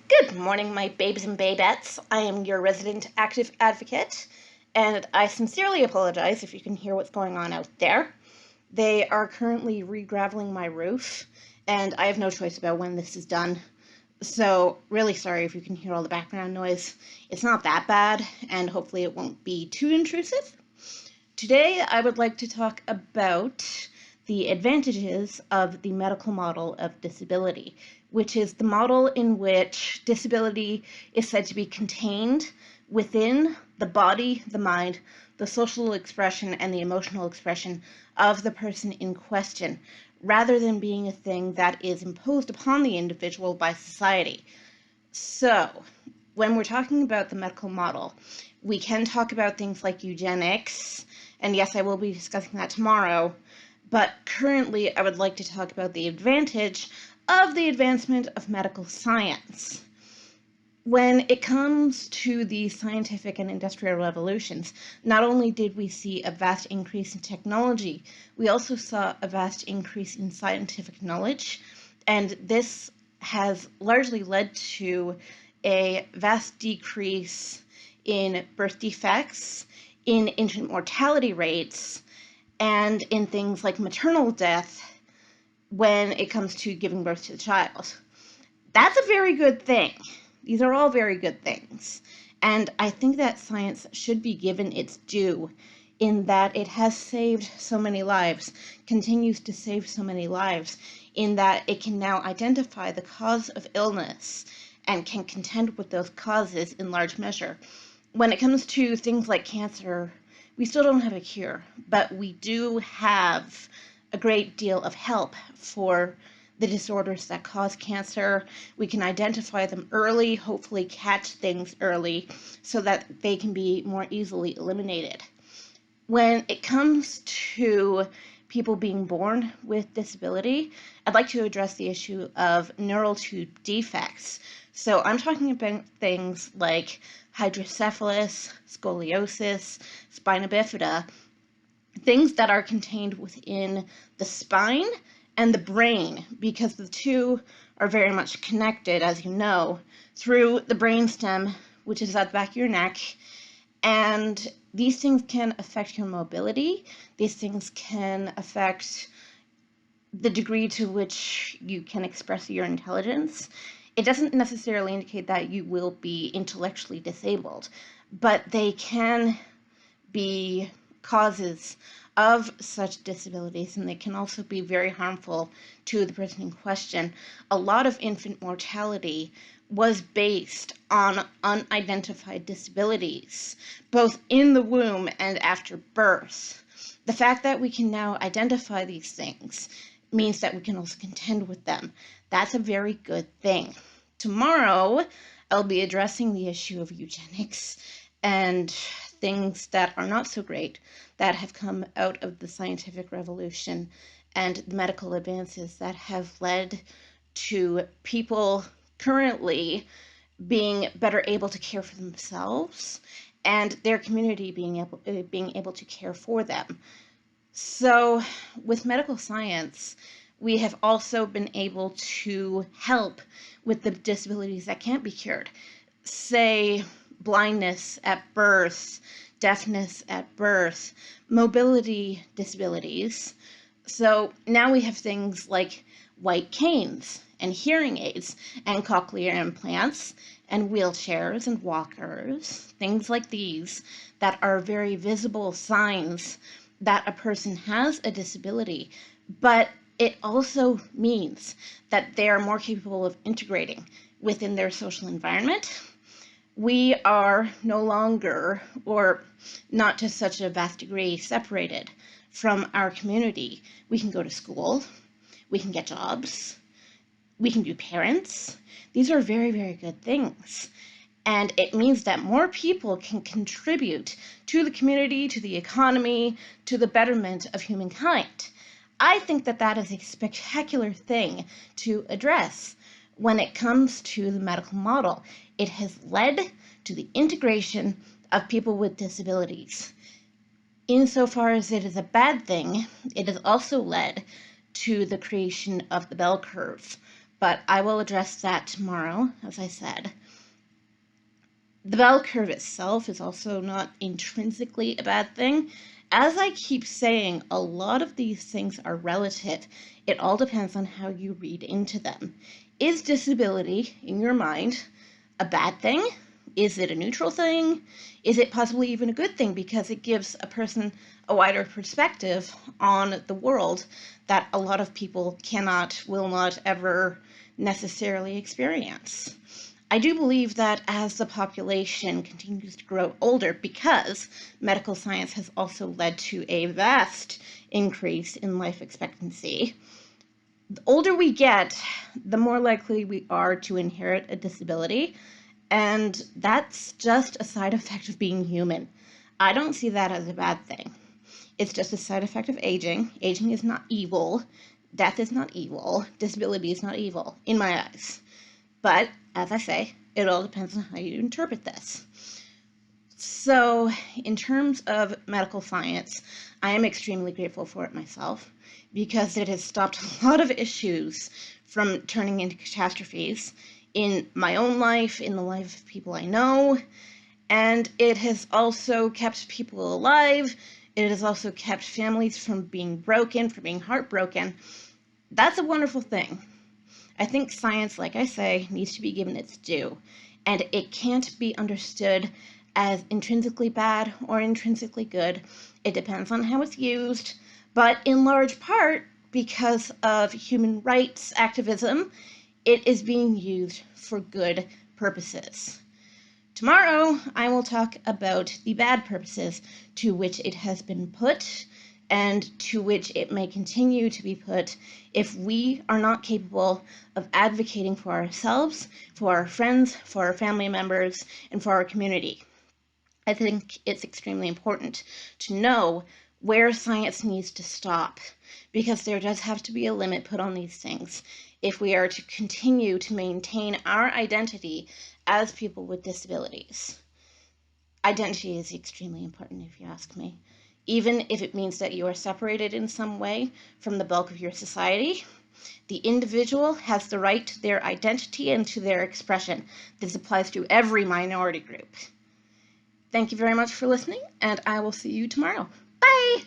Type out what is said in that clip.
Good morning, my babes and babettes. I am your resident active advocate, and I sincerely apologize if you can hear what's going on out there. They are currently re-graveling my roof, and I have no choice about when this is done. So, really sorry if you can hear all the background noise. It's not that bad, and hopefully it won't be too intrusive. Today, I would like to talk about the advantages of the medical model of disability, which is the model in which disability is said to be contained within the body, the mind, the social expression, and the emotional expression of the person in question, rather than being a thing that is imposed upon the individual by society. So, when we're talking about the medical model, we can talk about things like eugenics, and yes, I will be discussing that tomorrow, but currently I would like to talk about the advantage of the advancement of medical science. When it comes to the scientific and industrial revolutions, not only did we see a vast increase in technology, we also saw a vast increase in scientific knowledge, and this has largely led to a vast decrease in birth defects, in infant mortality rates, and in things like maternal death when it comes to giving birth to the child. That's a very good thing. These are all very good things. And I think that science should be given its due in that it has saved so many lives, continues to save so many lives, in that it can now identify the cause of illness and can contend with those causes in large measure. When it comes to things like cancer, we still don't have a cure, but we do have a great deal of help for the disorders that cause cancer. We can identify them early, hopefully catch things early so that they can be more easily eliminated. When it comes to people being born with disability, I'd like to address the issue of neural tube defects. So I'm talking about things like hydrocephalus, scoliosis, spina bifida, things that are contained within the spine and the brain, because the two are very much connected, as you know, through the brainstem, which is at the back of your neck. And these things can affect your mobility. These things can affect the degree to which you can express your intelligence. It doesn't necessarily indicate that you will be intellectually disabled, but they can be causes of such disabilities, and they can also be very harmful to the person in question. A lot of infant mortality was based on unidentified disabilities, both in the womb and after birth. The fact that we can now identify these things means that we can also contend with them. That's a very good thing. Tomorrow, I'll be addressing the issue of eugenics and things that are not so great that have come out of the scientific revolution and the medical advances that have led to people currently being better able to care for themselves and their community being able to care for them. So with medical science, we have also been able to help with the disabilities that can't be cured. Say, blindness at birth, deafness at birth, mobility disabilities. So now we have things like white canes and hearing aids and cochlear implants and wheelchairs and walkers, things like these that are very visible signs that a person has a disability, but it also means that they are more capable of integrating within their social environment. We are no longer, or not to such a vast degree, separated from our community. We can go to school, we can get jobs, we can be parents. These are very, very good things. And it means that more people can contribute to the community, to the economy, to the betterment of humankind. I think that that is a spectacular thing to address when it comes to the medical model. It has led to the integration of people with disabilities. Insofar as it is a bad thing, it has also led to the creation of the bell curve. but I will address that tomorrow, as I said. The bell curve itself is also not intrinsically a bad thing. As I keep saying, a lot of these things are relative. It all depends on how you read into them. Is disability, in your mind, a bad thing? Is it a neutral thing? Is it possibly even a good thing because it gives a person a wider perspective on the world that a lot of people cannot, will not ever necessarily experience? I do believe that as the population continues to grow older, because medical science has also led to a vast increase in life expectancy, the older we get, the more likely we are to inherit a disability, and that's just a side effect of being human. I don't see that as a bad thing. It's just a side effect of aging. Aging is not evil. Death is not evil. Disability is not evil, in my eyes. But, as I say, it all depends on how you interpret this. So, in terms of medical science, I am extremely grateful for it myself because it has stopped a lot of issues from turning into catastrophes in my own life, in the life of people I know, and it has also kept people alive. It has also kept families from being broken, from being heartbroken. That's a wonderful thing. I think science, like I say, needs to be given its due, and it can't be understood as intrinsically bad or intrinsically good. It depends on how it's used, but in large part, because of human rights activism, it is being used for good purposes. Tomorrow, I will talk about the bad purposes to which it has been put and to which it may continue to be put if we are not capable of advocating for ourselves, for our friends, for our family members, and for our community. I think it's extremely important to know where science needs to stop, because there does have to be a limit put on these things if we are to continue to maintain our identity as people with disabilities. Identity is extremely important, if you ask me. Even if it means that you are separated in some way from the bulk of your society, the individual has the right to their identity and to their expression. This applies to every minority group. Thank you very much for listening, and I will see you tomorrow. Bye!